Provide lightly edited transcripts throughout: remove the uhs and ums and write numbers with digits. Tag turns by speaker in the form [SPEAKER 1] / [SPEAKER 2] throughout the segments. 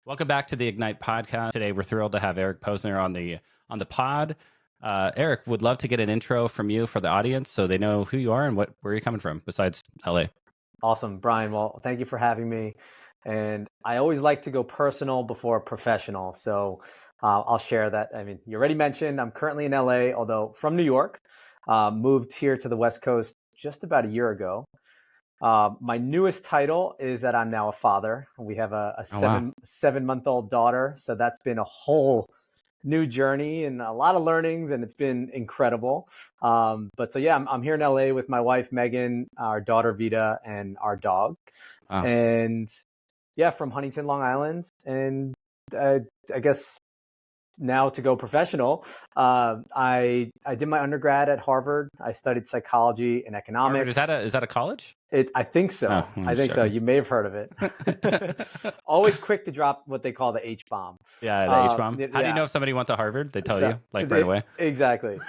[SPEAKER 1] Welcome back to the Ignite podcast. Today, we're thrilled to have Eric Posner on the pod. Eric, would love to get an intro from you for the audience so they know who you are and where you're coming from besides LA.
[SPEAKER 2] Awesome, Brian. Well, thank you for having me. And I always like to go personal before professional. So I'll share that. I mean, you already mentioned I'm currently in LA, although from New York. Moved here to the West Coast just about a year ago. My newest title is that I'm now a father. We have a seven-month-old daughter. So that's been a whole new journey and a lot of learnings, and it's been incredible. But so yeah, I'm here in LA with my wife Megan, our daughter Vita, and our dog.
[SPEAKER 1] Wow.
[SPEAKER 2] And yeah, from Huntington, Long Island. And I guess now to go professional, I did my undergrad at Harvard. I studied psychology and economics.
[SPEAKER 1] Harvard, is that a college?
[SPEAKER 2] I think so. I think so. You may have heard of it. Always quick to drop what they call the H bomb.
[SPEAKER 1] Yeah, the H bomb. How do you know if somebody went to Harvard? They tell you right away.
[SPEAKER 2] Exactly.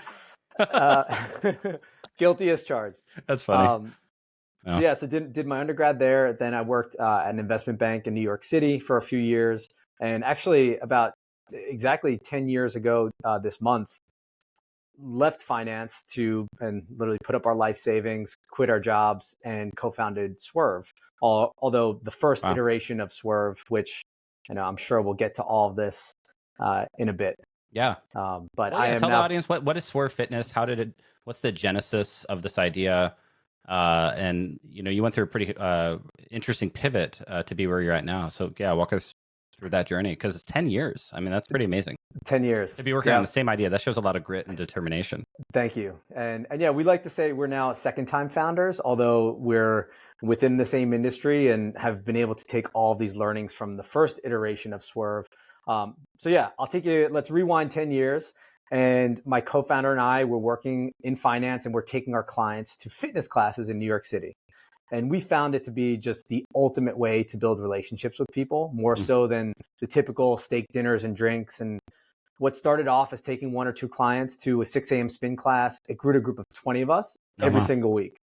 [SPEAKER 2] Guilty as charged.
[SPEAKER 1] That's funny.
[SPEAKER 2] So did my undergrad there. Then I worked at an investment bank in New York City for a few years, and actually about exactly 10 years ago this month, left finance and literally put up our life savings, quit our jobs, and co-founded Swerve. Although the first iteration of Swerve, which I'm sure we'll get to all of this in a bit.
[SPEAKER 1] Yeah.
[SPEAKER 2] Tell
[SPEAKER 1] the audience what is Swerve Fitness? What's the genesis of this idea? And you went through a pretty interesting pivot to be where you're at now. So yeah, walk us through that journey, because it's 10 years. I mean, that's pretty amazing.
[SPEAKER 2] 10 years
[SPEAKER 1] to be working on the same idea. That shows a lot of grit and determination.
[SPEAKER 2] Thank you. And yeah, we like to say we're now second-time founders, although we're within the same industry and have been able to take all of these learnings from the first iteration of Swerve. So yeah, let's rewind 10 years. And my co-founder and I were working in finance, and we're taking our clients to fitness classes in New York City. And we found it to be just the ultimate way to build relationships with people, more so than the typical steak dinners and drinks. And what started off as taking one or two clients to a 6 a.m. spin class, it grew to a group of 20 of us every single week.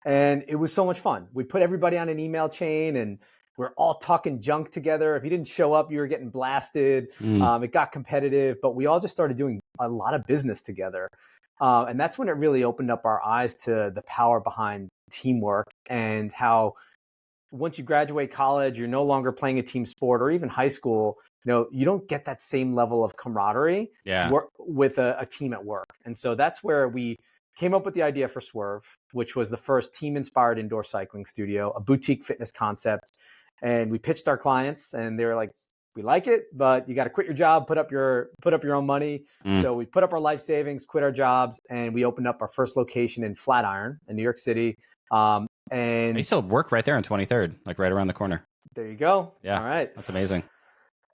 [SPEAKER 2] And it was so much fun. We put everybody on an email chain, and we're all talking junk together. If you didn't show up, you were getting blasted. It got competitive, but we all just started doing a lot of business together. And that's when it really opened up our eyes to the power behind teamwork, and how once you graduate college, you're no longer playing a team sport, or even high school, you don't get that same level of camaraderie with a team at work. And so that's where we came up with the idea for Swerve, which was the first team-inspired indoor cycling studio, a boutique fitness concept. And we pitched our clients, and they were like, we like it, but you got to quit your job, put up your own money. So we put up our life savings, quit our jobs, and we opened up our first location in Flatiron in New York City. And
[SPEAKER 1] you still work right there on 23rd, like right around the corner.
[SPEAKER 2] There you go.
[SPEAKER 1] Yeah.
[SPEAKER 2] All right.
[SPEAKER 1] That's amazing.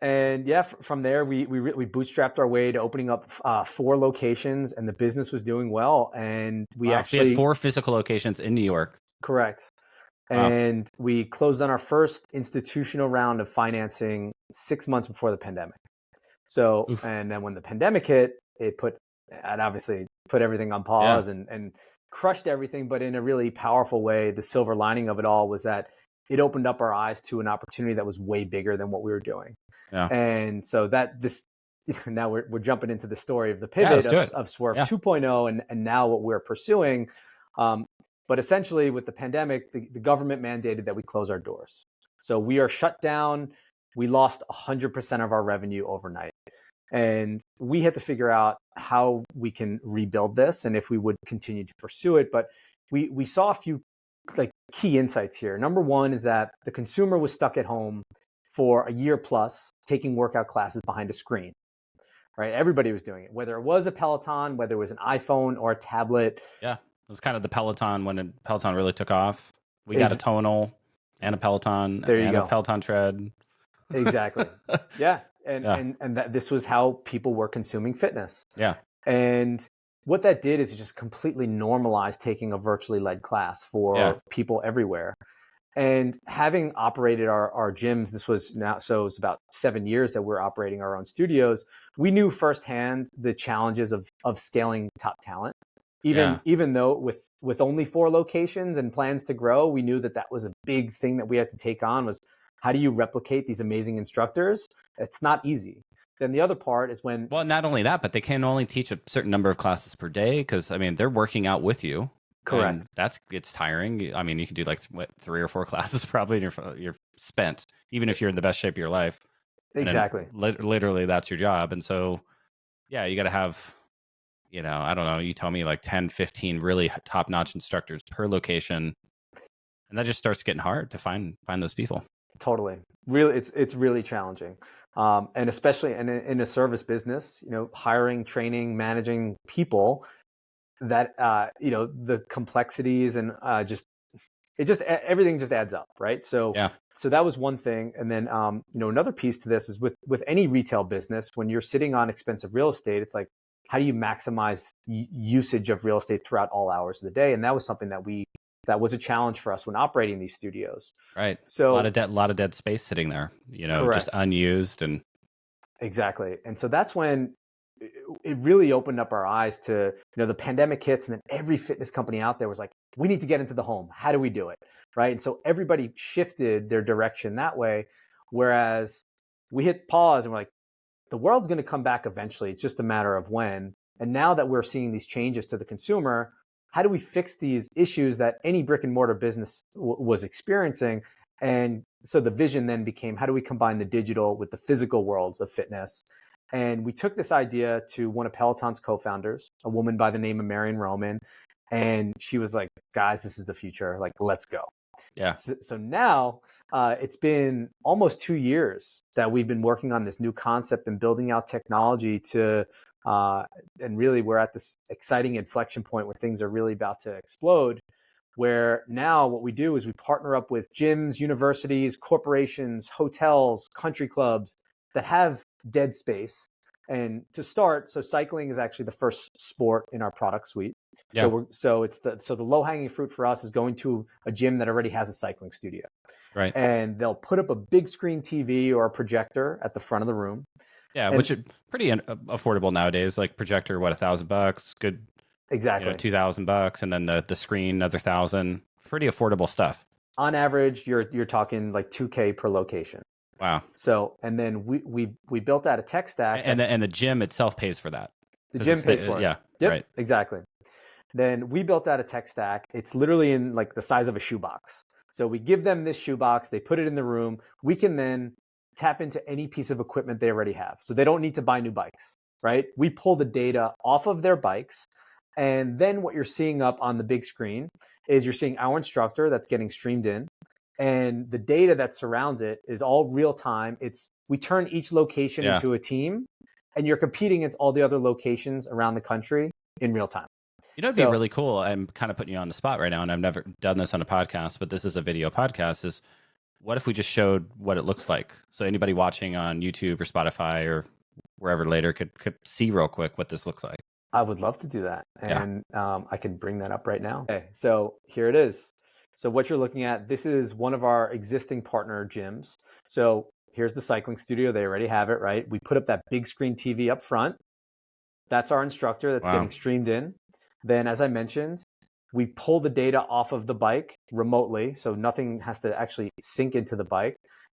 [SPEAKER 2] And yeah, from there, we bootstrapped our way to opening up 4 locations, and the business was doing well. And we actually
[SPEAKER 1] had 4 physical locations in New York.
[SPEAKER 2] Correct. And we closed on our first institutional round of financing 6 months before the pandemic. So, and then when the pandemic hit, it obviously put everything on pause and crushed everything. But in a really powerful way, the silver lining of it all was that it opened up our eyes to an opportunity that was way bigger than what we were doing. Yeah. And so now we're jumping into the story of the pivot of Swerve 2.0 and now what we're pursuing. But essentially, with the pandemic, the government mandated that we close our doors. So we are shut down. We lost 100% of our revenue overnight. And we had to figure out how we can rebuild this and if we would continue to pursue it. But we saw a few key insights here. Number one is that the consumer was stuck at home for a year plus, taking workout classes behind a screen. Right? Everybody was doing it, whether it was a Peloton, whether it was an iPhone or a tablet.
[SPEAKER 1] Yeah. It was kind of the Peloton when Peloton really took off. We got a tonal and a Peloton a Peloton tread.
[SPEAKER 2] Exactly. Yeah. And that this was how people were consuming fitness.
[SPEAKER 1] Yeah.
[SPEAKER 2] And what that did is it just completely normalized taking a virtually led class for people everywhere. And having operated our gyms, it's about 7 years that we're operating our own studios. We knew firsthand the challenges of scaling top talent. Even though with only 4 locations and plans to grow, we knew that was a big thing that we had to take on, was How do you replicate these amazing instructors? It's not easy. Then the other part is when,
[SPEAKER 1] Well, not only that, but they can only teach a certain number of classes per day because I mean they're working out with you,
[SPEAKER 2] correct,
[SPEAKER 1] and it's tiring. I mean, you can do like what, 3 or 4 classes probably, and you're spent, even if you're in the best shape of your life. And then
[SPEAKER 2] exactly.
[SPEAKER 1] literally that's your job, and so yeah, you got to have, I don't know, you tell me like 10, 15 really top notch instructors per location, and that just starts getting hard to find those people.
[SPEAKER 2] Totally. Really, it's really challenging. And especially in a service business, hiring, training, managing people, that, the complexities and everything just adds up, right? So,
[SPEAKER 1] Yeah,
[SPEAKER 2] so that was one thing. And then, another piece to this is with any retail business, when you're sitting on expensive real estate, it's like, how do you maximize usage of real estate throughout all hours of the day? And that was something that was a challenge for us when operating these studios.
[SPEAKER 1] right.
[SPEAKER 2] So
[SPEAKER 1] A lot of dead space sitting there, just
[SPEAKER 2] correct.
[SPEAKER 1] unused. And
[SPEAKER 2] Exactly. And so that's when it really opened up our eyes to, the pandemic hits, and then every fitness company out there was like, we need to get into the home. How do we do it? Right. And so everybody shifted their direction that way. Whereas we hit pause and we're like, the world's going to come back eventually. It's just a matter of when. And now that we're seeing these changes to the consumer, how do we fix these issues that any brick and mortar business was experiencing? And so the vision then became, how do we combine the digital with the physical worlds of fitness? And we took this idea to one of Peloton's co-founders, a woman by the name of Marion Roman. And she was like, guys, this is the future. Like, let's go.
[SPEAKER 1] yeah,
[SPEAKER 2] So now it's been almost 2 years that we've been working on this new concept and building out technology and really we're at this exciting inflection point where things are really about to explode, where now what we do is we partner up with gyms, universities, corporations, hotels, country clubs that have dead space. And to start, so cycling is actually the first sport in our product suite.
[SPEAKER 1] yeah,
[SPEAKER 2] So the low hanging fruit for us is going to a gym that already has a cycling studio,
[SPEAKER 1] right.
[SPEAKER 2] and they'll put up a big screen TV or a projector at the front of the room.
[SPEAKER 1] Yeah,
[SPEAKER 2] And
[SPEAKER 1] which is pretty affordable nowadays. Like projector, what, $1,000? Good,
[SPEAKER 2] exactly,
[SPEAKER 1] $2,000, and then the screen another 1,000. Pretty affordable stuff.
[SPEAKER 2] on average, you're talking like 2K per location.
[SPEAKER 1] Wow.
[SPEAKER 2] So, and then we built out a tech stack,
[SPEAKER 1] And the gym itself pays for that.
[SPEAKER 2] the gym pays for it.
[SPEAKER 1] Yeah,
[SPEAKER 2] Yep,
[SPEAKER 1] right.
[SPEAKER 2] exactly. Then we built out a tech stack. It's literally in like the size of a shoebox. So we give them this shoebox, they put it in the room. We can then tap into any piece of equipment they already have. So they don't need to buy new bikes, right? We pull the data off of their bikes. And then what you're seeing up on the big screen is you're seeing our instructor that's getting streamed in. And the data that surrounds it is all real time. We turn each location
[SPEAKER 1] Yeah.
[SPEAKER 2] into a team, and you're competing against all the other locations around the country in real time.
[SPEAKER 1] It'd be really cool. I'm kind of putting you on the spot right now, and I've never done this on a podcast, but this is a video podcast. Is what if we just showed what it looks like? So anybody watching on YouTube or Spotify or wherever later could see real quick what this looks like.
[SPEAKER 2] I would love to do that. And I can bring that up right now. Okay, so here it is. So what you're looking at, this is one of our existing partner gyms. So here's the cycling studio. They already have it, right? We put up that big screen TV up front. That's our instructor that's getting streamed in. Then, as I mentioned, we pull the data off of the bike remotely. So nothing has to actually sync into the bike.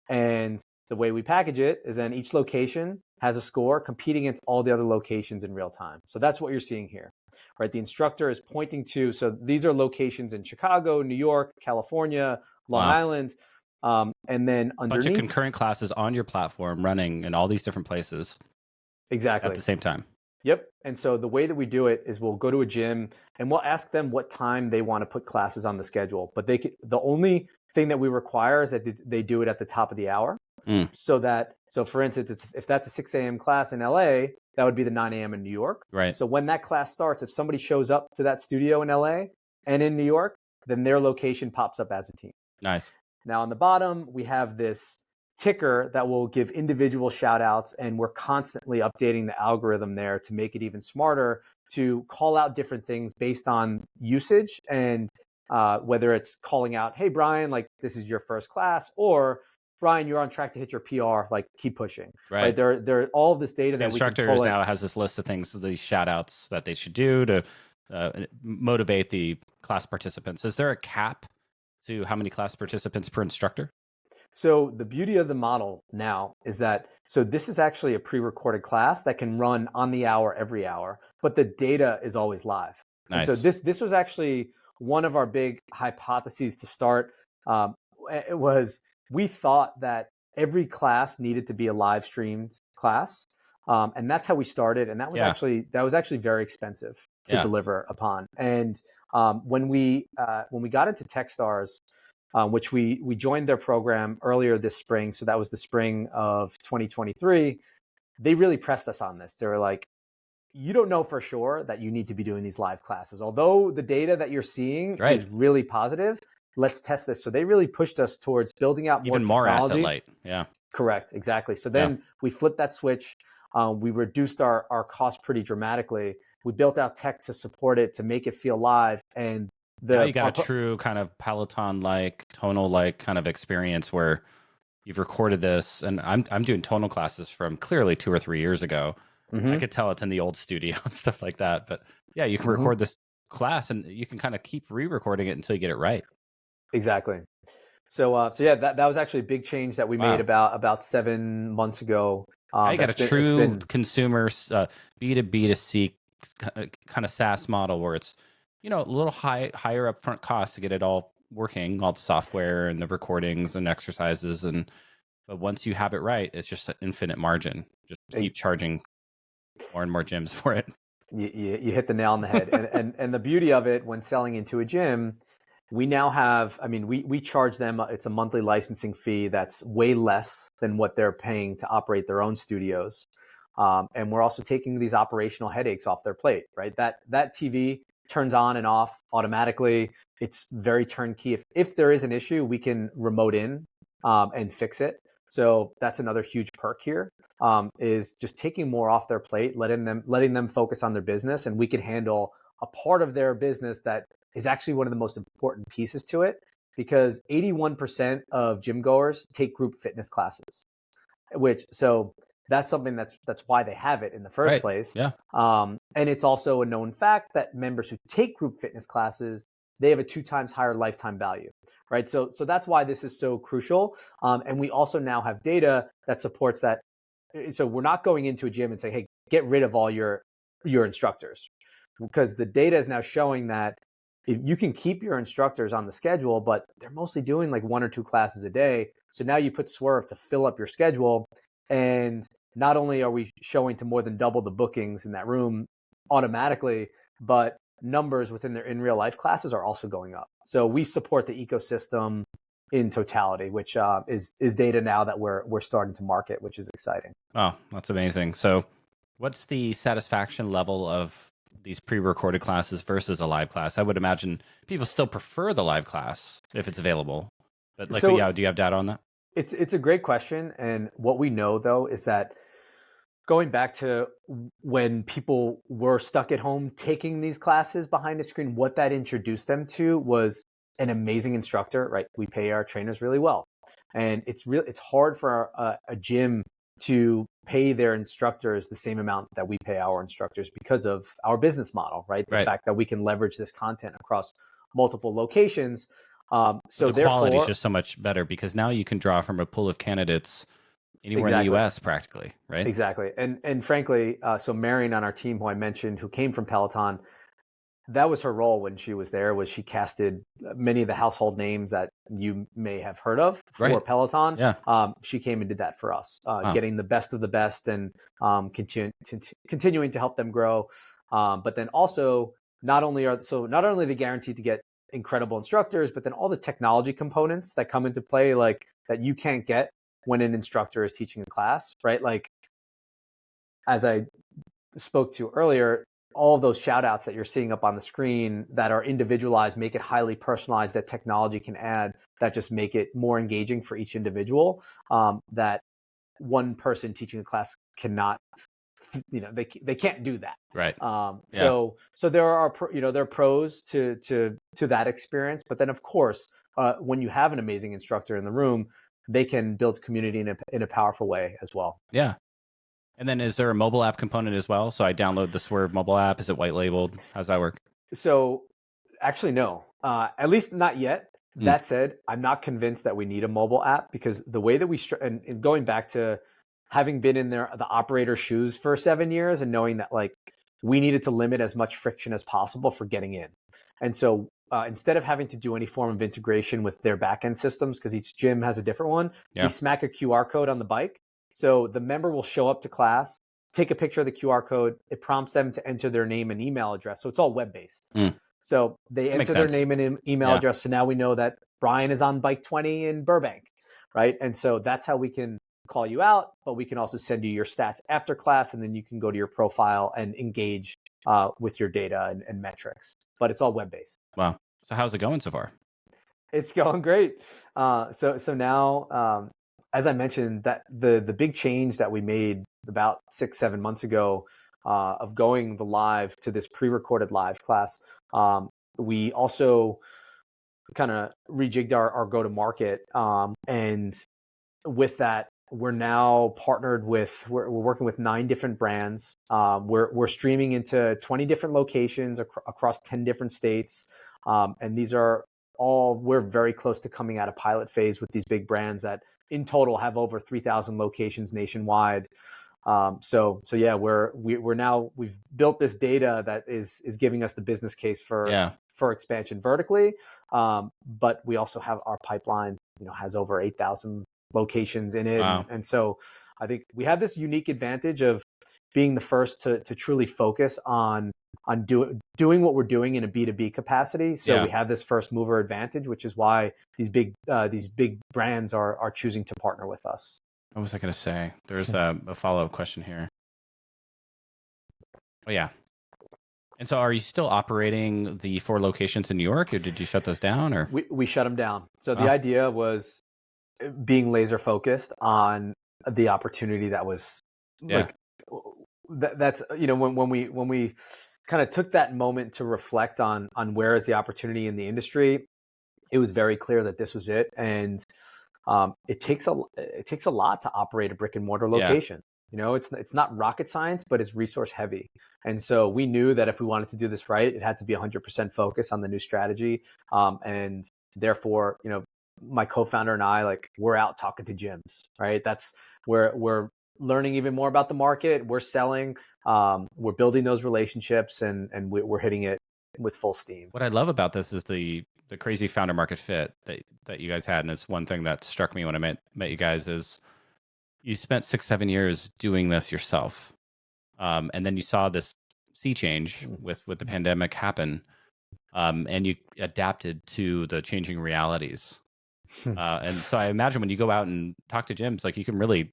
[SPEAKER 2] And the way we package it is then each location has a score competing against all the other locations in real time. So that's what you're seeing here, right? The instructor is pointing to, so these are locations in Chicago, New York, California, Long Island. And then underneath,
[SPEAKER 1] a bunch of concurrent classes on your platform running in all these different places.
[SPEAKER 2] Exactly.
[SPEAKER 1] At the same time.
[SPEAKER 2] Yep. And so the way that we do it is we'll go to a gym and we'll ask them what time they want to put classes on the schedule. But the only thing that we require is that they do it at the top of the hour. So for instance, if that's a 6 a.m. class in LA, that would be the 9 a.m. in New York.
[SPEAKER 1] Right.
[SPEAKER 2] So when that class starts, if somebody shows up to that studio in LA and in New York, then their location pops up as a team.
[SPEAKER 1] Nice.
[SPEAKER 2] Now on the bottom, we have this ticker that will give individual shout outs, and we're constantly updating the algorithm there to make it even smarter to call out different things based on usage, and whether it's calling out, hey Brian, like this is your first class, or Brian, you're on track to hit your PR, like keep pushing. Right. There all of this data that
[SPEAKER 1] instructors now has this list of things, these shout outs that they should do to motivate the class participants. Is there a cap to how many class participants per instructor?
[SPEAKER 2] So the beauty of the model now is that, so this is actually a pre-recorded class that can run on the hour every hour, but the data is always live. And so
[SPEAKER 1] Nice.
[SPEAKER 2] this was actually one of our big hypotheses to start. It was, we thought that every class needed to be a live streamed class. And that's how we started. And that was
[SPEAKER 1] Yeah.
[SPEAKER 2] actually very expensive to
[SPEAKER 1] Yeah.
[SPEAKER 2] deliver upon. And when we got into Techstars, which we joined their program earlier this spring. So that was the spring of 2023. They really pressed us on this. They were like, you don't know for sure that you need to be doing these live classes. Although the data that you're seeing
[SPEAKER 1] Right.
[SPEAKER 2] is really positive, let's test this. So they really pushed us towards building out more
[SPEAKER 1] Even more
[SPEAKER 2] technology.
[SPEAKER 1] asset light. Yeah.
[SPEAKER 2] Correct. Exactly. So then we flipped that switch. We reduced our cost pretty dramatically. We built out tech to support it, to make it feel live. And
[SPEAKER 1] now you got a true kind of Peloton-like, tonal-like kind of experience where you've recorded this, and I'm doing tonal classes from clearly 2 or 3 years ago. I could tell it's in the old studio and stuff like that. But yeah, you can record this class, and you can kind of keep re-recording it until you get it right.
[SPEAKER 2] Exactly. So yeah, that was actually a big change that we made about 7 months ago.
[SPEAKER 1] I got a true consumer B2B to C kind of SaaS model where it's, you know, a little higher upfront cost to get it all working, all the software and the recordings and exercises, but once you have it right, it's just an infinite margin. Just keep charging more and more gyms for it.
[SPEAKER 2] You hit the nail on the head. and the beauty of it when selling into a gym, we now have, I mean, we charge them, it's a monthly licensing fee that's way less than what they're paying to operate their own studios. And we're also taking these operational headaches off their plate, right? That TV turns on and off automatically. It's very turnkey. If there is an issue, we can remote in and fix it. So that's another huge perk here, is just taking more off their plate, letting them focus on their business, and we can handle a part of their business that is actually one of the most important pieces to it, because 81% of gym goers take group fitness classes, so that's something that's why they have it in the first place.
[SPEAKER 1] Yeah.
[SPEAKER 2] And it's also a known fact that members who take group fitness classes, they have a 2 times higher lifetime value, right? So that's why this is so crucial. And we also now have data that supports that. So we're not going into a gym and saying, hey, get rid of all your instructors, because the data is now showing that if you can keep your instructors on the schedule, but they're mostly doing like 1 or 2 classes a day. So now you put Swerve to fill up your schedule. And not only are we showing to more than double the bookings in that room automatically, but numbers within their in real life classes are also going up. So we support the ecosystem in totality, which is data now that we're starting to market, which is exciting.
[SPEAKER 1] Oh, that's amazing. So what's the satisfaction level of these pre-recorded classes versus a live class? I would imagine people still prefer the live class if it's available. But do you have data on that?
[SPEAKER 2] It's a great question. And what we know, though, is that going back to when people were stuck at home taking these classes behind a screen, what that introduced them to was an amazing instructor, right? We pay our trainers really well. And it's hard for a gym to pay their instructors the same amount that we pay our instructors because of our business model, right? The fact that we can leverage this content across multiple locations. So
[SPEAKER 1] the quality is just so much better because now you can draw from a pool of candidates anywhere in the US practically, right?
[SPEAKER 2] Exactly. And frankly, so Marion on our team, who I mentioned, who came from Peloton, that was her role when she was there, was she casted many of the household names that you may have heard of for Peloton.
[SPEAKER 1] Yeah.
[SPEAKER 2] She came and did that for us, getting the best of the best and continuing to help them grow. But then also not only are they guaranteed to get incredible instructors, but then all the technology components that come into play, like that you can't get when an instructor is teaching a class, right? Like, as I spoke to earlier, all of those shout outs that you're seeing up on the screen that are individualized, make it highly personalized, that technology can add, that just make it more engaging for each individual, that one person teaching a class cannot, they can't do that.
[SPEAKER 1] Right.
[SPEAKER 2] So there are pros to that experience. But then of course, when you have an amazing instructor in the room, they can build community in a powerful way as well.
[SPEAKER 1] Yeah. And then is there a mobile app component as well? So I download the Swerve mobile app. Is it white labeled? How's that work?
[SPEAKER 2] So actually, no, at least not yet.
[SPEAKER 1] Mm.
[SPEAKER 2] That said, I'm not convinced that we need a mobile app, because the way that and going back to having been in the operator's shoes for 7 years and knowing that like we needed to limit as much friction as possible for getting in. And so instead of having to do any form of integration with their backend systems, because each gym has a different one, we smack a QR code on the bike. So the member will show up to class, take a picture of the QR code. It prompts them to enter their name and email address. So it's all web-based. So they enter their name and email address. So now we know that Brian is on bike 20 in Burbank, right? And so that's how we can call you out, but we can also send you your stats after class, and then you can go to your profile and engage with your data and metrics. But it's all web-based.
[SPEAKER 1] Wow. So how's it going so far?
[SPEAKER 2] It's going great. So now, as I mentioned, that the big change that we made about 6-7 months ago of going the live to this pre-recorded live class, we also kind of rejigged our go-to-market, and with that, we're now partnered with, we're working with 9 different brands. We're streaming into 20 different locations across 10 different states. And these are all, we're very close to coming out of pilot phase with these big brands that in total have over 3,000 locations nationwide. So yeah, we've built this data that is giving us the business case for expansion vertically. But we also have our pipeline, has over 8,000 locations in it.
[SPEAKER 1] Wow.
[SPEAKER 2] And so I think we have this unique advantage of being the first to truly focus on doing what we're doing in a B2B capacity. So we have this first mover advantage, which is why these big brands are choosing to partner with us.
[SPEAKER 1] What was I going to say? There's a follow-up question here. Oh, yeah. And so are you still operating the 4 locations in New York, or did you shut those down? Or
[SPEAKER 2] we shut them down. So the idea was being laser focused on the opportunity that was like, that's, when we kind of took that moment to reflect on where is the opportunity in the industry, it was very clear that this was it. And it takes a lot to operate a brick and mortar location. It's not rocket science, but it's resource heavy. And so we knew that if we wanted to do this right, it had to be 100% focused on the new strategy. And therefore, my co-founder and I, we're out talking to gyms, right? That's where we're learning even more about the market. We're selling, we're building those relationships, and we're hitting it with full steam.
[SPEAKER 1] What I love about this is the crazy founder market fit that you guys had. And it's one thing that struck me when I met you guys is you spent 6-7 years doing this yourself. And then you saw this sea change with the pandemic happen. And you adapted to the changing realities. And so I imagine when you go out and talk to gyms, you can really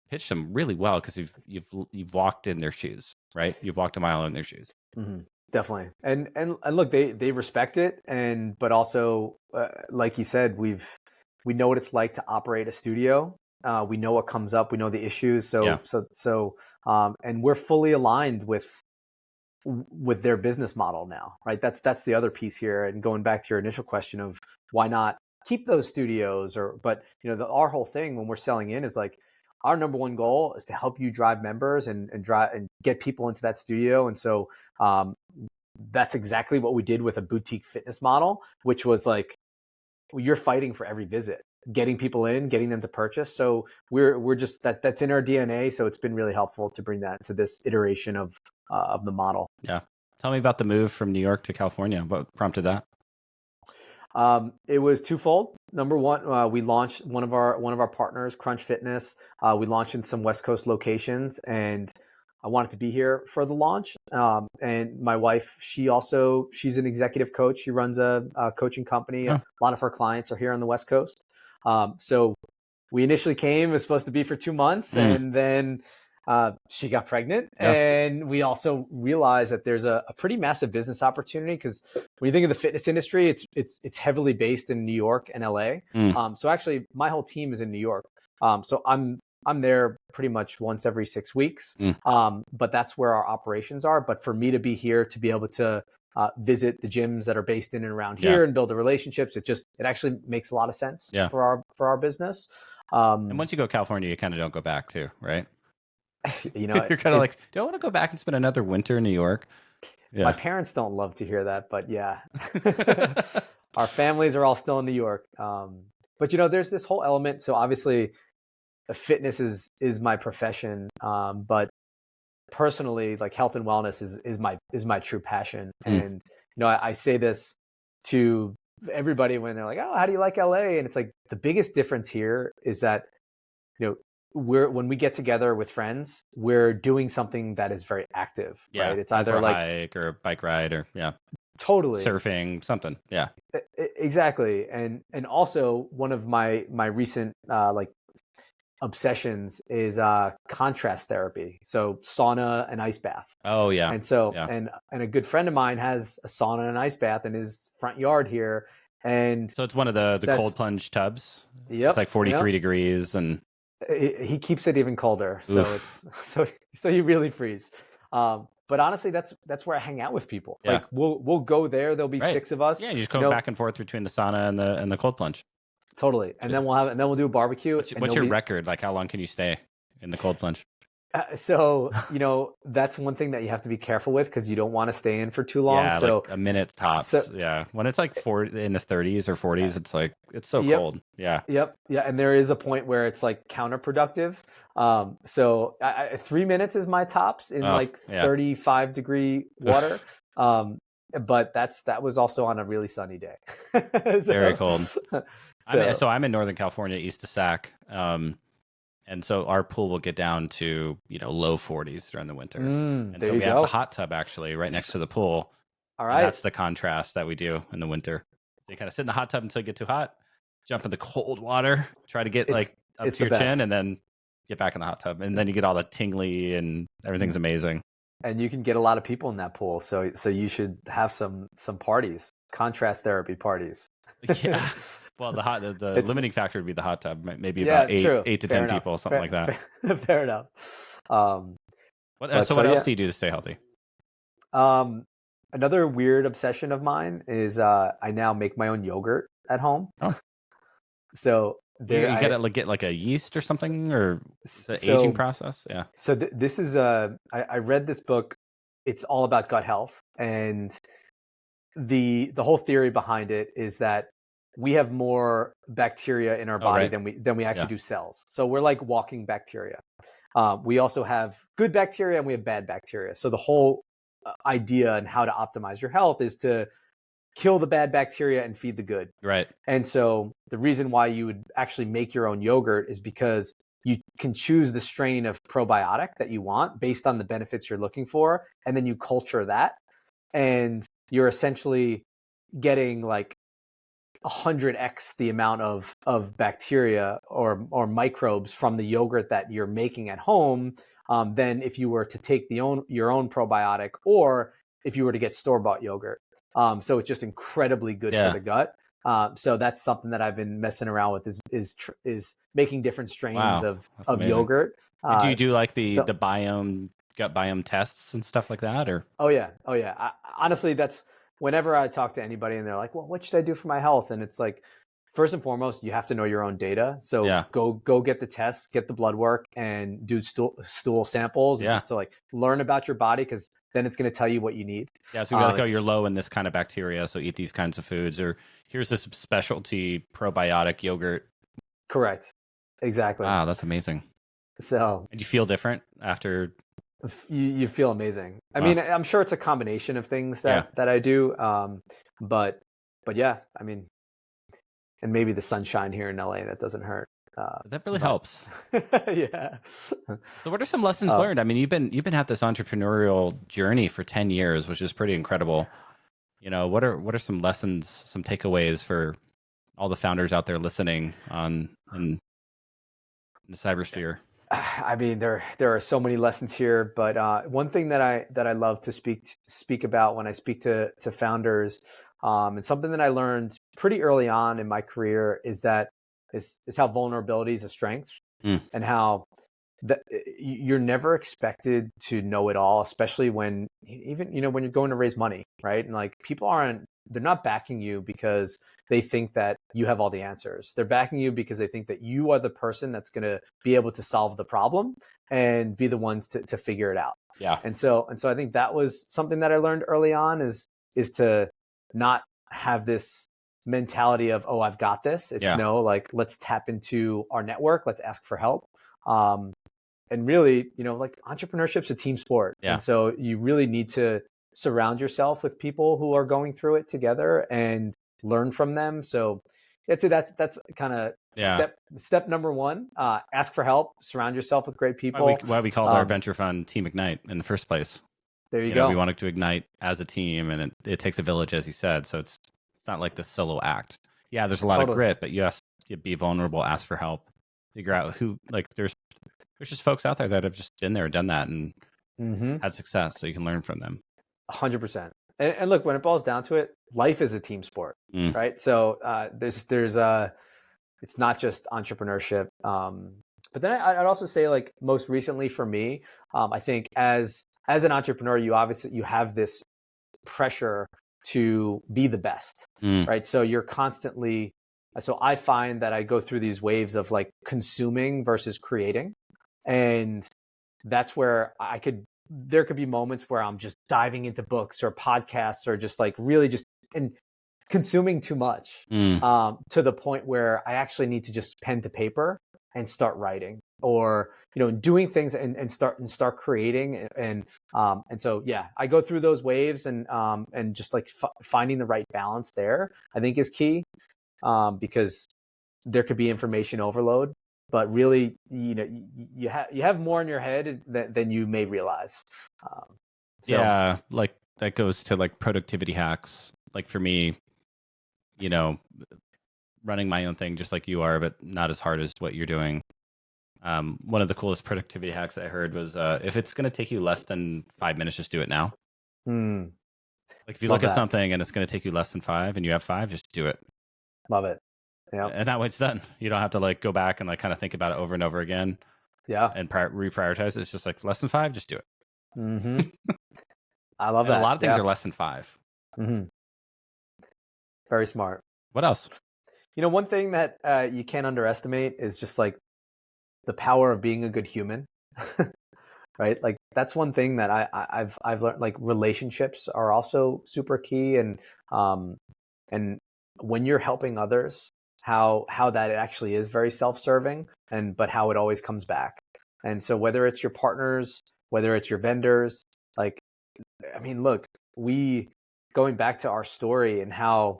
[SPEAKER 1] pitch them really well because you've walked in their shoes, right? You've walked a mile in their shoes.
[SPEAKER 2] Mm-hmm. Definitely. And look, they respect it. But also, like you said, we know what it's like to operate a studio. We know what comes up. We know the issues. And we're fully aligned with their business model now, right? That's the other piece here. And going back to your initial question of why not keep those studios, but our whole thing when we're selling in is our number one goal is to help you drive members and get people into that studio. And so that's exactly what we did with a boutique fitness model, which was you're fighting for every visit, getting people in, getting them to purchase. So we're just that's in our DNA. So it's been really helpful to bring that to this iteration of the model.
[SPEAKER 1] Yeah. Tell me about the move from New York to California. What prompted that?
[SPEAKER 2] It was twofold. Number one, we launched one of our partners, Crunch Fitness. We launched in some West Coast locations, and I wanted to be here for the launch. And my wife, she's an executive coach. She runs a coaching company. A lot of her clients are here on the West Coast. So we initially came, it was supposed to be for 2 months, and then she got pregnant. And we also realized that there's a pretty massive business opportunity, because when you think of the fitness industry, it's heavily based in New York and LA. So actually my whole team is in New York. So I'm there pretty much once every 6 weeks. But that's where our operations are. But for me to be here, to be able to visit the gyms that are based in and around here and build the relationships, it actually makes a lot of sense for our business.
[SPEAKER 1] And once you go to California, you kind of don't go back too, right? You're kind of do I want to go back and spend another winter in New York?
[SPEAKER 2] My parents don't love to hear that, but yeah. Our families are all still in New York. But there's this whole element. So obviously, fitness is my profession, but personally, like health and wellness is my true passion. And I say this to everybody when they're like, "Oh, how do you like LA?" And it's like the biggest difference here is that when we get together with friends, we're doing something that is very active, right? It's either
[SPEAKER 1] a
[SPEAKER 2] like
[SPEAKER 1] hike or a bike ride or
[SPEAKER 2] totally
[SPEAKER 1] surfing, something. Yeah,
[SPEAKER 2] exactly. And also one of my recent like obsessions is contrast therapy. So sauna and ice bath.
[SPEAKER 1] Oh yeah.
[SPEAKER 2] And so and a good friend of mine has a sauna and ice bath in his front yard here. And
[SPEAKER 1] so it's one of the cold plunge tubs.
[SPEAKER 2] Yep.
[SPEAKER 1] It's like 43 degrees, and
[SPEAKER 2] he keeps it even colder. So it's so you really freeze. But honestly, that's where I hang out with people.
[SPEAKER 1] Yeah.
[SPEAKER 2] Like we'll go there. There'll be 6 of us.
[SPEAKER 1] Yeah, you just go back and forth between the sauna and the cold plunge.
[SPEAKER 2] Totally. And then we'll do a barbecue.
[SPEAKER 1] What's your record? Like, how long can you stay in the cold plunge?
[SPEAKER 2] So, that's one thing that you have to be careful with because you don't want to stay in for too long.
[SPEAKER 1] Yeah,
[SPEAKER 2] so
[SPEAKER 1] like a minute tops. When it's like in the 30s or 40s, it's like it's so cold. Yeah.
[SPEAKER 2] Yep. Yeah, and there is a point where it's like counterproductive. So 3 minutes is my tops in 35 degree water. But that was also on a really sunny day.
[SPEAKER 1] Very cold. So I'm in Northern California, east of Sac. And so our pool will get down to, low 40s during the winter. And so we have the hot tub actually right next to the pool. All right. And that's the contrast that we do in the winter. So you kind of sit in the hot tub until it gets too hot, jump in the cold water, try to get up to your chin, and then get back in the hot tub. And then you get all the tingly and everything's amazing.
[SPEAKER 2] And you can get a lot of people in that pool. So you should have some parties, contrast therapy parties.
[SPEAKER 1] Yeah. Well, the limiting factor would be the hot tub, maybe about 8 to 10 people, something like that.
[SPEAKER 2] Fair enough.
[SPEAKER 1] What else do you do to stay healthy?
[SPEAKER 2] Another weird obsession of mine is I now make my own yogurt at home.
[SPEAKER 1] Oh.
[SPEAKER 2] So
[SPEAKER 1] you gotta get like a yeast or something, or the aging process. Yeah.
[SPEAKER 2] So this is I read this book. It's all about gut health, and the whole theory behind it is that we have more bacteria in our body than we actually do cells. So we're like walking bacteria. We also have good bacteria and we have bad bacteria. So the whole idea and how to optimize your health is to kill the bad bacteria and feed the good.
[SPEAKER 1] Right.
[SPEAKER 2] And so the reason why you would actually make your own yogurt is because you can choose the strain of probiotic that you want based on the benefits you're looking for. And then you culture that. And you're essentially getting like 100x the amount of bacteria or microbes from the yogurt that you're making at home than if you were to take your own probiotic or if you were to get store-bought yogurt. So it's just incredibly good for the gut. So that's something that I've been messing around with is making different strains of yogurt.
[SPEAKER 1] Do you do like the gut biome tests and stuff like that, or?
[SPEAKER 2] Oh yeah. Honestly, that's whenever I talk to anybody and they're like, well, what should I do for my health? And it's like, first and foremost, you have to know your own data. So go get the tests, get the blood work, and do stool samples just to like learn about your body, because then it's going to tell you what you need.
[SPEAKER 1] Yeah, so you're like, you're low in this kind of bacteria, so eat these kinds of foods, or here's this specialty probiotic yogurt.
[SPEAKER 2] Correct. Exactly.
[SPEAKER 1] Wow, that's amazing.
[SPEAKER 2] So,
[SPEAKER 1] and you feel different after?
[SPEAKER 2] You feel amazing. I mean, I'm sure it's a combination of things that I do. But yeah, I mean, and maybe the sunshine here in LA, that doesn't hurt.
[SPEAKER 1] That really helps.
[SPEAKER 2] Yeah.
[SPEAKER 1] So what are some lessons learned? I mean, you've been at this entrepreneurial journey for 10 years, which is pretty incredible. What are some lessons, some takeaways for all the founders out there listening in the cybersphere?
[SPEAKER 2] I mean, there are so many lessons here, but one thing that I love to speak about when I speak to founders, and something that I learned pretty early on in my career is how vulnerability is a strength, and how you're never expected to know it all, especially when when you're going to raise money, right? And like they're not backing you because they think that you have all the answers. They're backing you because they think that you are the person that's going to be able to solve the problem and be the ones to figure it out.
[SPEAKER 1] Yeah.
[SPEAKER 2] And so I think that was something that I learned early on is to not have this mentality of, oh, I've got this. It's no, like, let's tap into our network. Let's ask for help. And really, like, entrepreneurship's a team sport. And so you really need to surround yourself with people who are going through it together and learn from them. So that's kind of step number one. Ask for help, surround yourself with great people.
[SPEAKER 1] Why we called our venture fund Team Ignite in the first place.
[SPEAKER 2] There you go.
[SPEAKER 1] We wanted to ignite as a team, and it takes a village, as you said. So it's not like the solo act. Yeah, there's a lot of grit, but you be vulnerable, ask for help, figure out who, like, there's just folks out there that have just been there, done that, and had success, so you can learn from them.
[SPEAKER 2] 100%. And look, when it boils down to it, life is a team sport, right? So there's it's not just entrepreneurship. But then I'd also say, like, most recently for me, I think as an entrepreneur, you have this pressure to be the best, right? So you're constantly, so I find that I go through these waves of, like, consuming versus creating. And that's where there could be moments where I'm just diving into books or podcasts or just, like, really just consuming too much to the point where I actually need to just pen to paper and start writing, or doing things and start creating. And so I go through those waves, and just, like, finding the right balance there, I think, is key, because there could be information overload, but really, you have more in your head than you may realize.
[SPEAKER 1] Yeah, like, that goes to, like, productivity hacks. Like, for me, running my own thing just like you are, but not as hard as what you're doing. One of the coolest productivity hacks I heard was, if it's going to take you less than 5 minutes, just do it now. Like, if you look at something and it's going to take you less than 5 and you have 5, just do it.
[SPEAKER 2] Love it. Yeah.
[SPEAKER 1] And that way it's done. You don't have to, like, go back and, like, kind of think about it over and over again.
[SPEAKER 2] Yeah.
[SPEAKER 1] And reprioritize it. It's just like, less than 5, just do it.
[SPEAKER 2] I love that.
[SPEAKER 1] A lot of things are less than 5.
[SPEAKER 2] Very smart.
[SPEAKER 1] What else?
[SPEAKER 2] One thing that you can't underestimate is just, like, the power of being a good human, right? Like, that's one thing that I've learned. Like, relationships are also super key, and when you're helping others, how that it actually is very self-serving, but how it always comes back. And so whether it's your partners, whether it's your vendors, like, I mean, look, going back to our story and how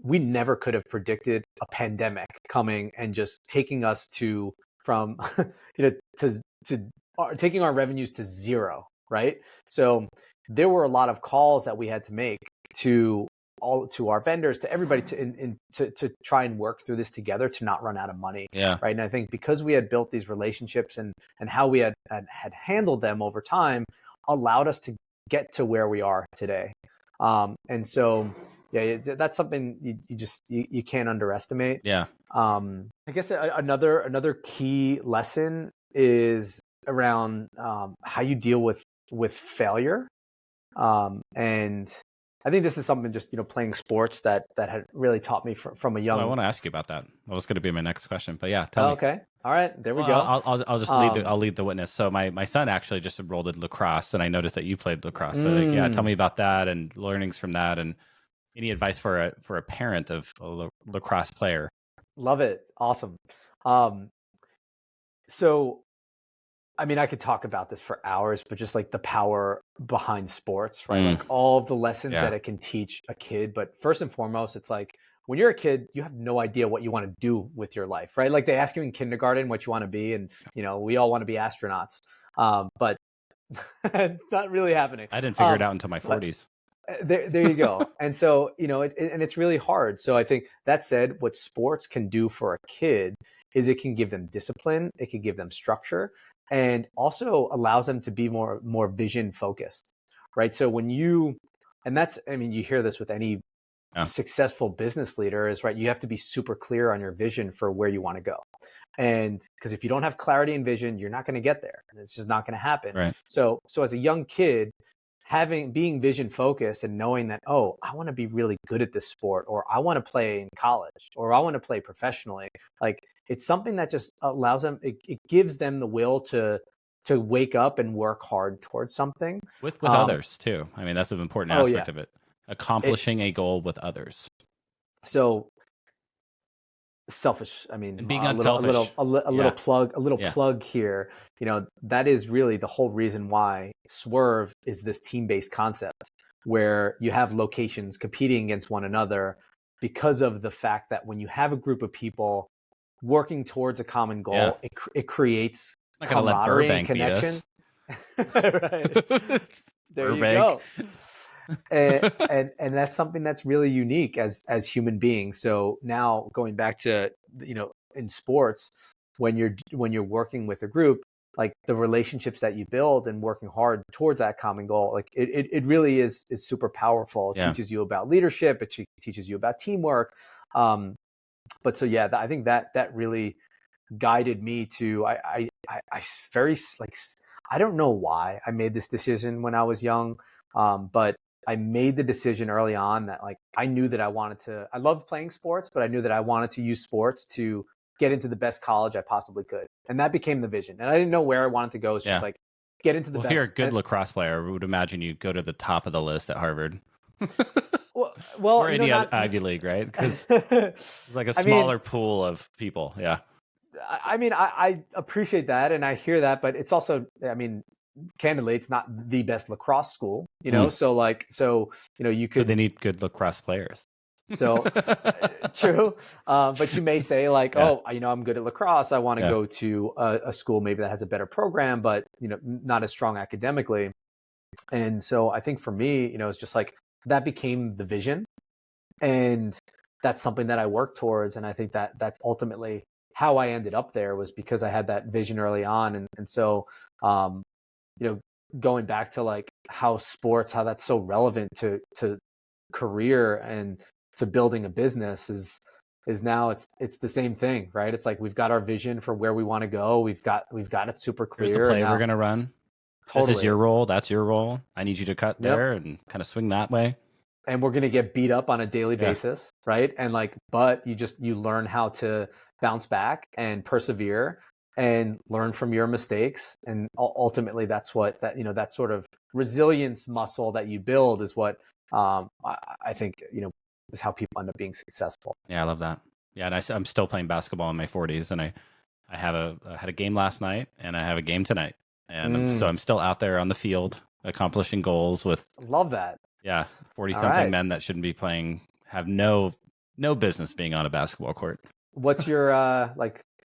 [SPEAKER 2] we never could have predicted a pandemic coming and just taking us from taking our revenues to zero, right? So there were a lot of calls that we had to make to our vendors, to everybody, to try and work through this together, to not run out of money.
[SPEAKER 1] Yeah.
[SPEAKER 2] Right. And I think because we had built these relationships and how we had handled them over time allowed us to get to where we are today. And so, that's something you can't underestimate.
[SPEAKER 1] Yeah.
[SPEAKER 2] I guess another key lesson is around how you deal with failure. And I think this is something just, playing sports that had really taught me from a young.
[SPEAKER 1] Well, I want to ask you about that. That was going to be my next question, but yeah, tell me.
[SPEAKER 2] Okay. All right. There we go.
[SPEAKER 1] I'll just lead the witness. So my son actually just enrolled in lacrosse, and I noticed that you played lacrosse. So tell me about that and learnings from that, and any advice for a parent of a lacrosse player.
[SPEAKER 2] Love it. Awesome. So, I mean, I could talk about this for hours, but just, like, the power behind sports, right? Like, all of the lessons that it can teach a kid. But first and foremost, it's like, when you're a kid, you have no idea what you want to do with your life, right? Like, they ask you in kindergarten what you want to be, and we all want to be astronauts, but not really happening.
[SPEAKER 1] I didn't figure it out until my 40s.
[SPEAKER 2] There you go. And so, and it's really hard. So I think, that said, what sports can do for a kid is it can give them discipline, it can give them structure, and also allows them to be more vision focused, right? So you hear this with any successful business leader is, right, you have to be super clear on your vision for where you want to go. And because if you don't have clarity and vision, you're not going to get there. And it's just not going to happen.
[SPEAKER 1] Right.
[SPEAKER 2] So as a young kid, being vision focused and knowing that, oh, I want to be really good at this sport, or I want to play in college, or I want to play professionally. Like, it's something that just allows them, it gives them the will to wake up and work hard towards something.
[SPEAKER 1] With others too. I mean, that's an important aspect of it. Accomplishing a goal with others.
[SPEAKER 2] So selfish. I mean,
[SPEAKER 1] And being unselfish.
[SPEAKER 2] a little
[SPEAKER 1] Yeah.
[SPEAKER 2] plug here. That is really the whole reason why Swerve is this team-based concept where you have locations competing against one another because of the fact that when you have a group of people working towards a common
[SPEAKER 1] Yeah.
[SPEAKER 2] goal, it creates
[SPEAKER 1] I'm not gonna let
[SPEAKER 2] camaraderie and
[SPEAKER 1] Burbank beat
[SPEAKER 2] connection.
[SPEAKER 1] us.
[SPEAKER 2] Right. There you
[SPEAKER 1] Burbank.
[SPEAKER 2] go. And that's something that's really unique as human beings. So now going back to, in sports, when you're working with a group, like the relationships that you build and working hard towards that common goal, like it really is super powerful. It
[SPEAKER 1] Yeah.
[SPEAKER 2] teaches you about leadership. It teaches you about teamwork. But so yeah, I think that really guided me to I very like I don't know why I made this decision when I was young, but I made the decision early on that like I knew that I loved playing sports, but I knew that I wanted to use sports to get into the best college I possibly could, and that became the vision. And I didn't know where I wanted to go. It's just like get into the best.
[SPEAKER 1] If you're a good lacrosse player, I would imagine you go to the top of the list at Harvard.
[SPEAKER 2] Well,
[SPEAKER 1] or any Ivy League, right? Because it's like a smaller pool of people. Yeah.
[SPEAKER 2] I mean, I appreciate that and I hear that, but it's also, I mean, candidly, it's not the best lacrosse school, So you could.
[SPEAKER 1] So they need good lacrosse players.
[SPEAKER 2] So true. But you may say like, I'm good at lacrosse. I want to go to a school maybe that has a better program, but, not as strong academically. And so I think for me, it's just like that became the vision. And that's something that I worked towards. And I think that that's ultimately how I ended up there, was because I had that vision early on. And so, going back to like how that's so relevant to career and to building a business is now it's the same thing, right? It's like we've got our vision for where we want to go. We've got it super clear.
[SPEAKER 1] Here's the play we're going to run.
[SPEAKER 2] Totally.
[SPEAKER 1] This is your role. That's your role. I need you to cut there and kind of swing that way.
[SPEAKER 2] And we're going to get beat up on a daily basis, right? And like, but you learn how to bounce back and persevere and learn from your mistakes. And ultimately that's what that sort of resilience muscle that you build is what I think, is how people end up being successful.
[SPEAKER 1] Yeah, I love that. Yeah, and I'm still playing basketball in my 40s, and I had a game last night, and I have a game tonight, and I'm still out there on the field accomplishing goals with.
[SPEAKER 2] Love that.
[SPEAKER 1] Yeah, 40-something men that shouldn't be playing have no business being on a basketball court.
[SPEAKER 2] What's your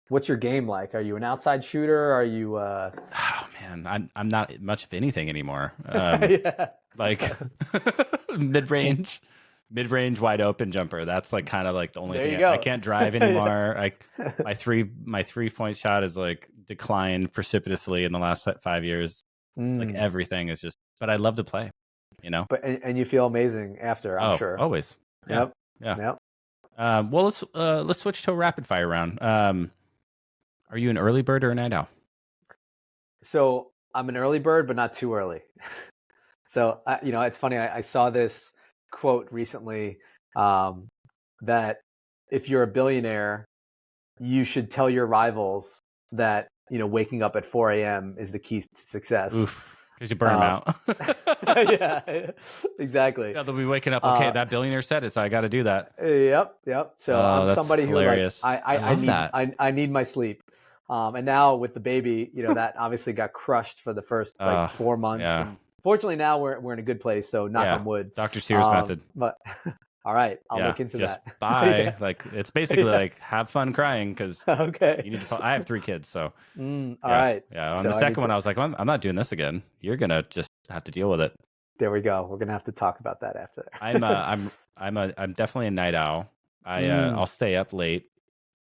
[SPEAKER 2] what's your game like? Are you an outside shooter? Are you
[SPEAKER 1] Oh man, I'm not much of anything anymore. Like mid-range wide open jumper. That's like kind of like the only thing. I can't drive anymore. Like my 3-point shot is like declined precipitously in the last 5 years. It's like everything is just, but I love to play.
[SPEAKER 2] But and you feel amazing after, I'm sure.
[SPEAKER 1] Always. Yeah.
[SPEAKER 2] Yep.
[SPEAKER 1] Well, let's switch to a rapid fire round. Are you an early bird or a night owl?
[SPEAKER 2] So I'm an early bird, but not too early. So it's funny. I saw this quote recently that if you're a billionaire, you should tell your rivals that waking up at 4 a.m. is the key to success.
[SPEAKER 1] Because you burn them out.
[SPEAKER 2] Yeah, exactly.
[SPEAKER 1] Yeah, they'll be waking up. Okay, that billionaire said it, so I got to do that.
[SPEAKER 2] Yep. So I'm somebody
[SPEAKER 1] hilarious.
[SPEAKER 2] who I need my sleep. And now with the baby, that obviously got crushed for the first 4 months.
[SPEAKER 1] Yeah.
[SPEAKER 2] And fortunately, now we're in a good place. So knock on wood.
[SPEAKER 1] Dr. Sears method.
[SPEAKER 2] But all right, I'll look into that.
[SPEAKER 1] Bye. Like it's basically like have fun crying because
[SPEAKER 2] okay.
[SPEAKER 1] You need to. I have 3 kids, so
[SPEAKER 2] all right.
[SPEAKER 1] Yeah. On the second one, I was like, I'm not doing this again. You're gonna just have to deal with it.
[SPEAKER 2] There we go. We're gonna have to talk about that after.
[SPEAKER 1] I'm definitely a night owl. I'll stay up late.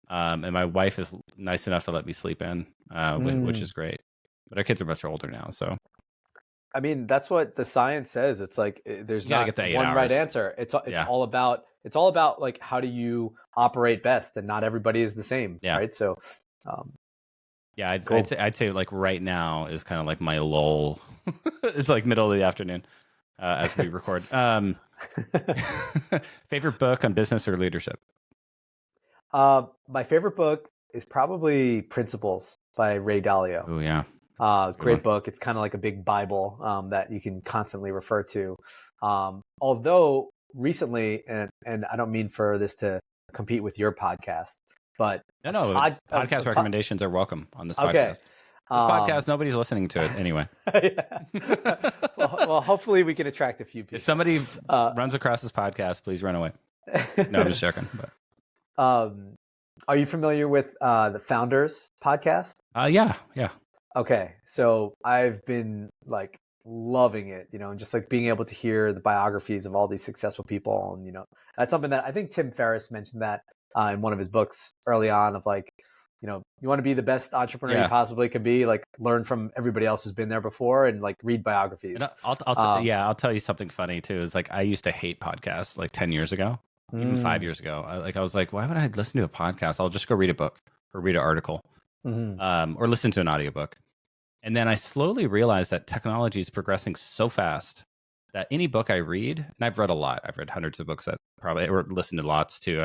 [SPEAKER 1] And my wife is nice enough to let me sleep in, which is great. But our kids are much older now, so.
[SPEAKER 2] I mean, that's what the science says. It's like there's not one right answer. It's all about like how do you operate best, and not everybody is the same, right? So,
[SPEAKER 1] I'd say like right now is kind of like my lull. It's like middle of the afternoon as we record. Favorite book on business or leadership?
[SPEAKER 2] My favorite book is probably Principles by Ray Dalio.
[SPEAKER 1] Oh yeah.
[SPEAKER 2] Great book. It's kind of like a big Bible that you can constantly refer to. Although recently, and I don't mean for this to compete with your podcast, but
[SPEAKER 1] podcast recommendations are welcome on this
[SPEAKER 2] okay.
[SPEAKER 1] podcast. This podcast, nobody's listening to it anyway.
[SPEAKER 2] well, hopefully we can attract a few people.
[SPEAKER 1] If somebody runs across this podcast, please run away. No, I'm just joking. But.
[SPEAKER 2] Are you familiar with the Founders podcast?
[SPEAKER 1] Yeah.
[SPEAKER 2] Okay, so I've been like loving it, and just like being able to hear the biographies of all these successful people, and that's something that I think Tim Ferriss mentioned that in one of his books early on, of like, you want to be the best entrepreneur you possibly can be, like learn from everybody else who's been there before, and like read biographies. And
[SPEAKER 1] I'll tell you something funny too. Is like I used to hate podcasts like 10 years ago. Even 5 years ago, I was like, why would I listen to a podcast? I'll just go read a book or read an article, or listen to an audiobook. And then I slowly realized that technology is progressing so fast that any book I read, and I've read a lot, I've read hundreds of books that probably, or listened to lots too.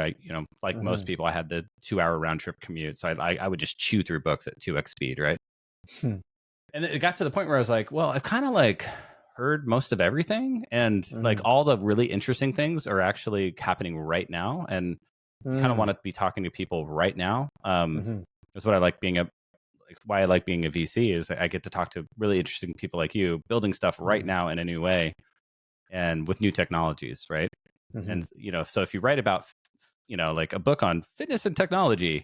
[SPEAKER 1] Like most people, I had the 2-hour round trip commute. So I would just chew through books at 2x speed, right? And it got to the point where I was like, well, I've kind of like heard most of everything, and like all the really interesting things are actually happening right now, and kind of want to be talking to people right now. That's what I like why I like being a VC, is I get to talk to really interesting people like you, building stuff right now in a new way and with new technologies, right? And so if you write about like a book on fitness and technology,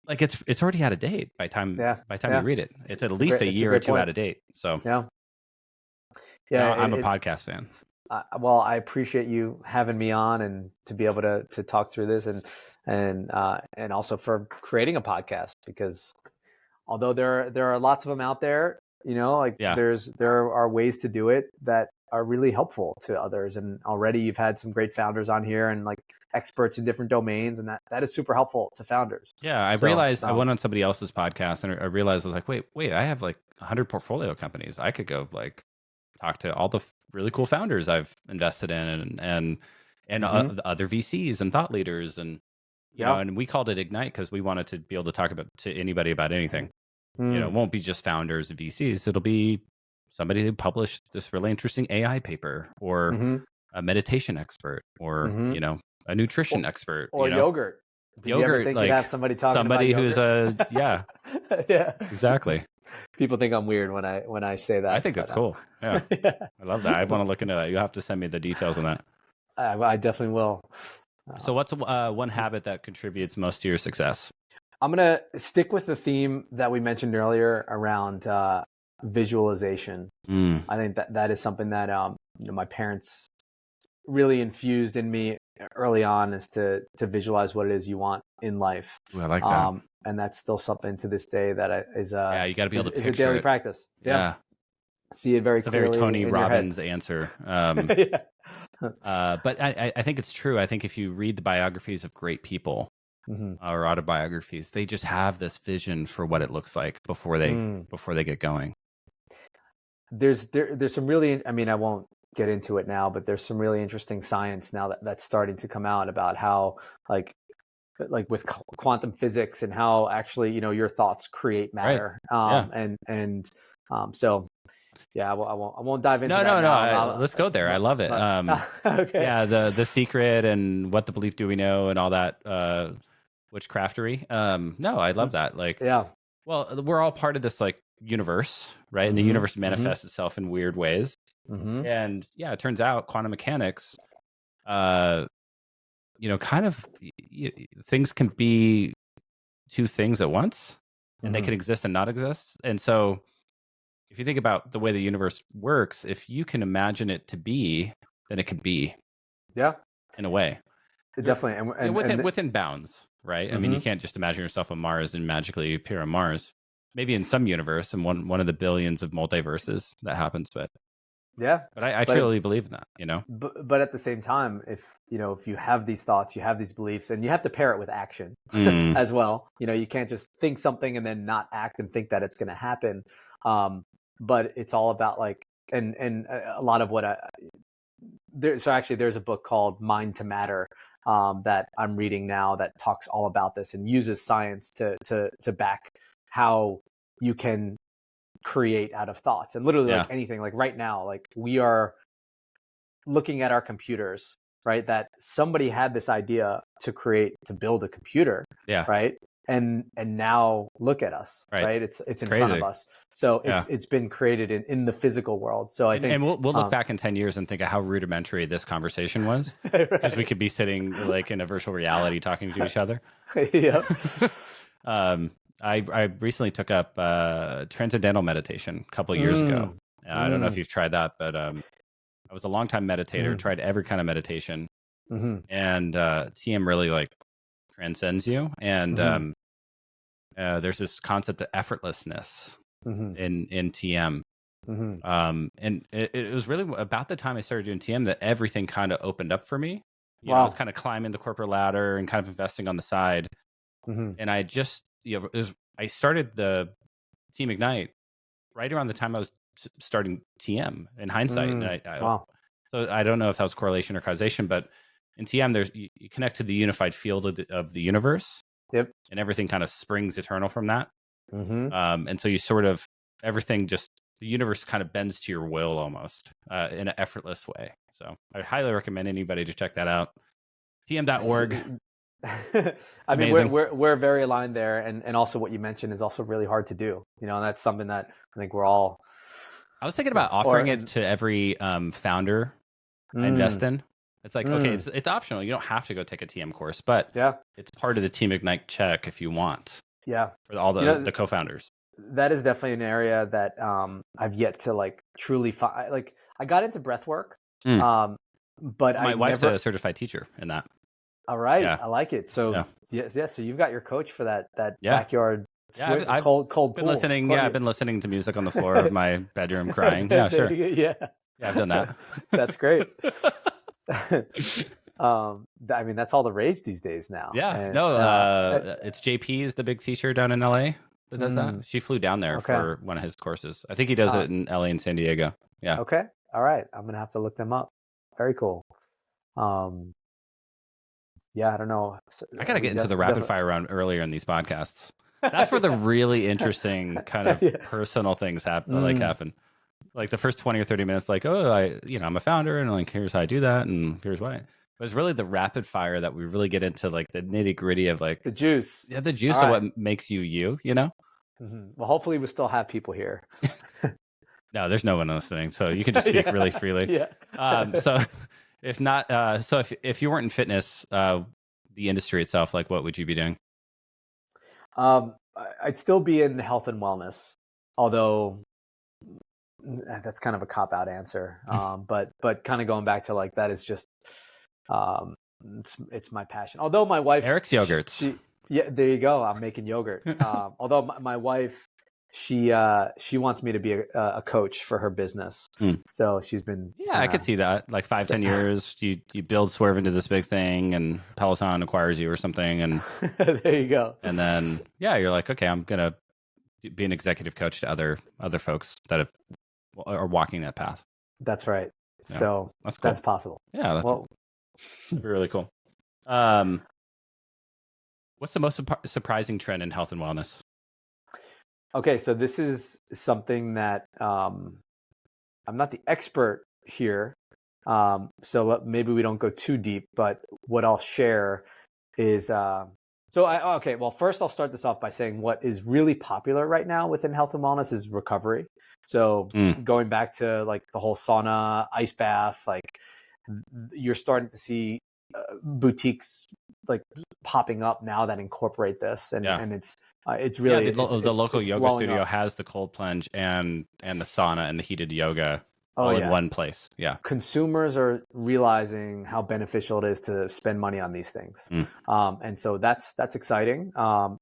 [SPEAKER 1] like it's already out of date by time you read it. It's at least a year or two out of date. So I'm a podcast fan.
[SPEAKER 2] Well, I appreciate you having me on, and to be able to talk through this, and also for creating a podcast, because although there are lots of them out there, there are ways to do it that are really helpful to others. And already you've had some great founders on here, and like experts in different domains, and that is super helpful to founders.
[SPEAKER 1] Yeah, I realized I went on somebody else's podcast, and I realized I was like, wait, I have like 100 portfolio companies. I could go like talk to all the really cool founders I've invested in, and the other VCs and thought leaders, and and we called it Ignite because we wanted to be able to talk to anybody about anything. It won't be just founders and VCs. It'll be somebody who published this really interesting AI paper, or a meditation expert, or a nutrition expert,
[SPEAKER 2] or yogurt. Did you ever think you'd have somebody talking about
[SPEAKER 1] who's
[SPEAKER 2] yeah,
[SPEAKER 1] exactly.
[SPEAKER 2] People think I'm weird when I say that.
[SPEAKER 1] I think that's cool. Yeah. I love that. I want to look into that. You have to send me the details on that.
[SPEAKER 2] I definitely will.
[SPEAKER 1] So what's one habit that contributes most to your success?
[SPEAKER 2] I'm going to stick with the theme that we mentioned earlier around visualization. I think that is something that my parents really infused in me early on, is to visualize what it is you want in life.
[SPEAKER 1] Ooh, I like that.
[SPEAKER 2] And that's still something to this day that is you
[SPEAKER 1] got to be able to picture
[SPEAKER 2] a daily practice.
[SPEAKER 1] Yeah.
[SPEAKER 2] See it very clearly.
[SPEAKER 1] It's a very Tony Robbins answer. But I think it's true. I think if you read the biographies of great people, or autobiographies, they just have this vision for what it looks like before they get going.
[SPEAKER 2] There's some really, I mean, I won't get into it now, but there's some really interesting science now that's starting to come out about how like with quantum physics, and how actually your thoughts create matter. So yeah, I won't dive into that.
[SPEAKER 1] No. Let's go there. I love it.
[SPEAKER 2] Okay.
[SPEAKER 1] Yeah, the secret and what the belief do we know, and all that witchcraftery. No, I love that. Like, well, we're all part of this like universe, right? And the universe manifests itself in weird ways. And yeah, it turns out quantum mechanics, kind of things can be two things at once, and they can exist and not exist. And so if you think about the way the universe works, if you can imagine it to be, then it could be.
[SPEAKER 2] Yeah.
[SPEAKER 1] In a way.
[SPEAKER 2] Definitely.
[SPEAKER 1] And within bounds, right? I mean, you can't just imagine yourself on Mars and magically appear on Mars. Maybe in some universe, in one of the billions of multiverses that happens, but I truly believe in that,
[SPEAKER 2] But at the same time, if you have these thoughts, you have these beliefs, and you have to pair it with action as well. You can't just think something and then not act and think that it's going to happen. But it's all about like, and a lot of what so actually there's a book called Mind to Matter that I'm reading now that talks all about this and uses science to back how you can create out of thoughts, and literally like anything. Like right now, like we are looking at our computers, right? That somebody had this idea to build a computer,
[SPEAKER 1] Yeah.
[SPEAKER 2] right? And now look at us, right? It's in front of us. So it's been created in the physical world. So I think,
[SPEAKER 1] and we'll look back in 10 years and think of how rudimentary this conversation was, because we could be sitting like in a virtual reality talking to each other.
[SPEAKER 2] Yeah.
[SPEAKER 1] I recently took up transcendental meditation a couple of years ago. I don't know if you've tried that, but I was a longtime meditator, tried every kind of meditation, and TM really like transcends you. And there's this concept of effortlessness in TM. And it was really about the time I started doing TM that everything kind of opened up for me. You know, I was kind of climbing the corporate ladder and kind of investing on the side. And I just, I started the Team Ignite right around the time I was starting TM in hindsight. And so I don't know if that was correlation or causation, but in TM, you connect to the unified field of the universe.
[SPEAKER 2] Yep.
[SPEAKER 1] And everything kind of springs eternal from that. And so you sort of, everything just, the universe kind of bends to your will almost in an effortless way. So I highly recommend anybody to check that out. TM.org.
[SPEAKER 2] I mean, we're very aligned there. And also what you mentioned is also really hard to do. You know, and that's something that I think we're all.
[SPEAKER 1] I was thinking about offering it to every founder I invest in. It's like, okay, it's optional. You don't have to go take a TM course, but it's part of the Team Ignite check if you want.
[SPEAKER 2] Yeah.
[SPEAKER 1] For all the co-founders.
[SPEAKER 2] That is definitely an area that I've yet to like truly find. Like I got into breath work, but
[SPEAKER 1] my wife's a certified teacher in that.
[SPEAKER 2] All right. Yeah. I like it. So yes. So you've got your coach for that backyard cold pool.
[SPEAKER 1] Listening. I've been listening to music on the floor of my bedroom crying. Yeah, sure.
[SPEAKER 2] Yeah, I've
[SPEAKER 1] done that.
[SPEAKER 2] That's great. I mean, that's all the rage these days now.
[SPEAKER 1] Yeah. And, it's JP is the big teacher down in LA that does that. She flew down there for one of his courses. I think he does it in LA and San Diego. Yeah.
[SPEAKER 2] Okay. All right. I'm gonna have to look them up. Very cool. Yeah, I don't know.
[SPEAKER 1] I gotta get into the rapid fire round earlier in these podcasts. That's where the really interesting kind of personal things happen. Like the first 20 or 30 minutes, like, I'm a founder and like, here's how I do that. And here's why. But it's really the rapid fire that we really get into like the nitty gritty of like
[SPEAKER 2] the juice.
[SPEAKER 1] Yeah. The juice of what makes you, you know?
[SPEAKER 2] Well, hopefully we still have people here.
[SPEAKER 1] No, there's no one listening. So you can just speak really freely. So if not, if you weren't in fitness, the industry itself, like what would you be doing?
[SPEAKER 2] I'd still be in health and wellness, although that's kind of a cop-out answer. But kind of going back to like, that is just, it's my passion. Although my wife,
[SPEAKER 1] Eric's Yogurts.
[SPEAKER 2] There you go. I'm making yogurt. Although my wife, she wants me to be a coach for her business. So she's been. Yeah,
[SPEAKER 1] I could see that. Like 5-10 years, you build Swerve into this big thing, and Peloton acquires you or something, and
[SPEAKER 2] there you go.
[SPEAKER 1] And then you're like, okay, I'm gonna be an executive coach to other folks that are walking that path.
[SPEAKER 2] That's right. Yeah, so that's cool. That's possible.
[SPEAKER 1] Yeah, that's really cool. What's the most surprising trend in health and wellness?
[SPEAKER 2] Okay, so this is something that I'm not the expert here, so maybe we don't go too deep. But what I'll share is well, first I'll start this off by saying what is really popular right now within health and wellness is recovery. So going back to like the whole sauna, ice bath, like you're starting to see boutiques like popping up now that incorporate this, and it's really
[SPEAKER 1] the local yoga studio has the cold plunge and the sauna and the heated yoga all in one place. Yeah, consumers
[SPEAKER 2] are realizing how beneficial it is to spend money on these things, and so that's exciting. So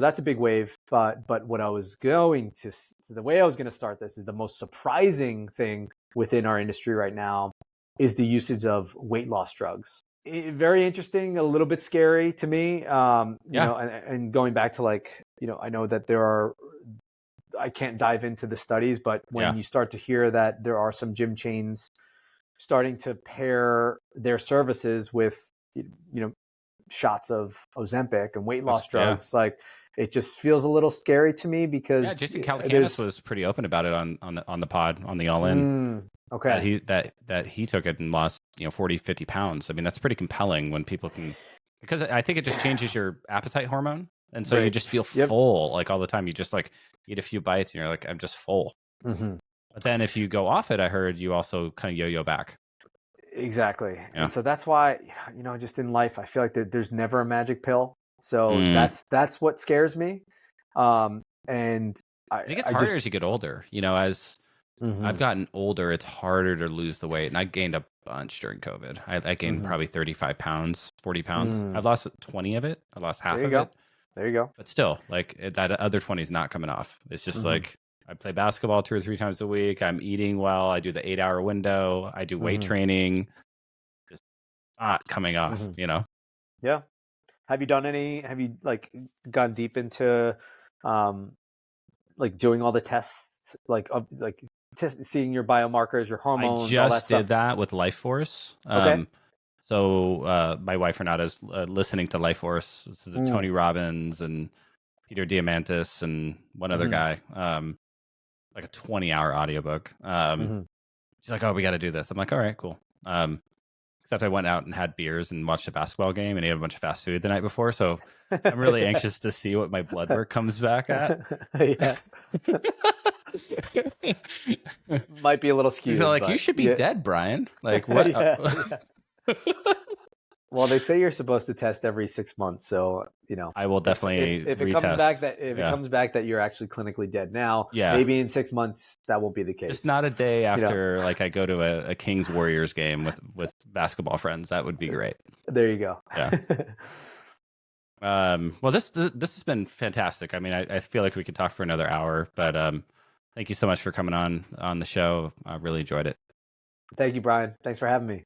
[SPEAKER 2] that's a big wave. But what I was the way I was going to start this is the most surprising thing within our industry right now is the usage of weight loss drugs. Very interesting, a little bit scary to me. You know, and going back to like, I know that I can't dive into the studies, but when you start to hear that there are some gym chains starting to pair their services with, shots of Ozempic and weight loss drugs, like it just feels a little scary to me
[SPEAKER 1] Yeah,
[SPEAKER 2] because
[SPEAKER 1] Jason Calacanis
[SPEAKER 2] there's
[SPEAKER 1] was pretty open about it on the pod on the All In.
[SPEAKER 2] okay.
[SPEAKER 1] That he took it and lost 40, 50 pounds. I mean, that's pretty compelling when people can, because I think it just changes your appetite hormone, and so you
[SPEAKER 2] Right.
[SPEAKER 1] just feel
[SPEAKER 2] Yep.
[SPEAKER 1] full like all the time. You just like eat a few bites and you're like, I'm just full.
[SPEAKER 2] Hmm.
[SPEAKER 1] But then if you go off it, I heard you also kind of yo-yo back.
[SPEAKER 2] Exactly.
[SPEAKER 1] Yeah.
[SPEAKER 2] And so that's why, just in life, I feel like there's never a magic pill. So
[SPEAKER 1] Mm.
[SPEAKER 2] that's what scares me. And
[SPEAKER 1] It gets
[SPEAKER 2] I
[SPEAKER 1] harder
[SPEAKER 2] just,
[SPEAKER 1] as you get older. As I've
[SPEAKER 2] hmm
[SPEAKER 1] gotten older, it's harder to lose the weight. And I gained a bunch during COVID. I gained
[SPEAKER 2] hmm
[SPEAKER 1] probably 35 pounds, 40 pounds.
[SPEAKER 2] mm,
[SPEAKER 1] I've lost 20 of it. I lost
[SPEAKER 2] there
[SPEAKER 1] half
[SPEAKER 2] you
[SPEAKER 1] of
[SPEAKER 2] go.
[SPEAKER 1] it.
[SPEAKER 2] There you go.
[SPEAKER 1] But still, like that other 20 is not coming off. It's just
[SPEAKER 2] Hmm.
[SPEAKER 1] like I play basketball 2 or 3 times a week. I'm eating well. I do the 8-hour window. I do weight
[SPEAKER 2] Hmm.
[SPEAKER 1] training. Just not coming off,
[SPEAKER 2] Hmm. Yeah. Have you like gone deep into, um, like doing all the tests, seeing your biomarkers, your
[SPEAKER 1] I
[SPEAKER 2] hormones, all that
[SPEAKER 1] just
[SPEAKER 2] stuff?
[SPEAKER 1] did that with Life Force.
[SPEAKER 2] Okay.
[SPEAKER 1] So my wife Renata is listening to Life Force. This is
[SPEAKER 2] Mm.
[SPEAKER 1] Tony Robbins and Peter Diamandis and one other
[SPEAKER 2] Hmm.
[SPEAKER 1] guy. Like a 20-hour audiobook.
[SPEAKER 2] Hmm.
[SPEAKER 1] She's like, "Oh, we got to do this." I'm like, "All right, cool." Except I went out and had beers and watched a basketball game and ate a bunch of fast food the night before. So I'm really anxious to see what my blood work comes back at.
[SPEAKER 2] Yeah. Might be a little
[SPEAKER 1] He's
[SPEAKER 2] skewed,
[SPEAKER 1] like, "You
[SPEAKER 2] but
[SPEAKER 1] should be
[SPEAKER 2] yeah.
[SPEAKER 1] dead, Brian." Like, what?
[SPEAKER 2] Yeah, yeah. Well, they say you're supposed to test every 6 months, so
[SPEAKER 1] I will definitely
[SPEAKER 2] if it comes back
[SPEAKER 1] retest.
[SPEAKER 2] that you're actually clinically dead now,
[SPEAKER 1] Yeah.
[SPEAKER 2] maybe in 6 months that won't be the case.
[SPEAKER 1] Just not a day after like I go to a Kings Warriors game with basketball friends. That would be great.
[SPEAKER 2] There you go.
[SPEAKER 1] Yeah. Well, this has been fantastic. I mean, I feel like we could talk for another hour, but thank you so much for coming on the show. I really enjoyed it.
[SPEAKER 2] Thank you, Brian. Thanks for having me.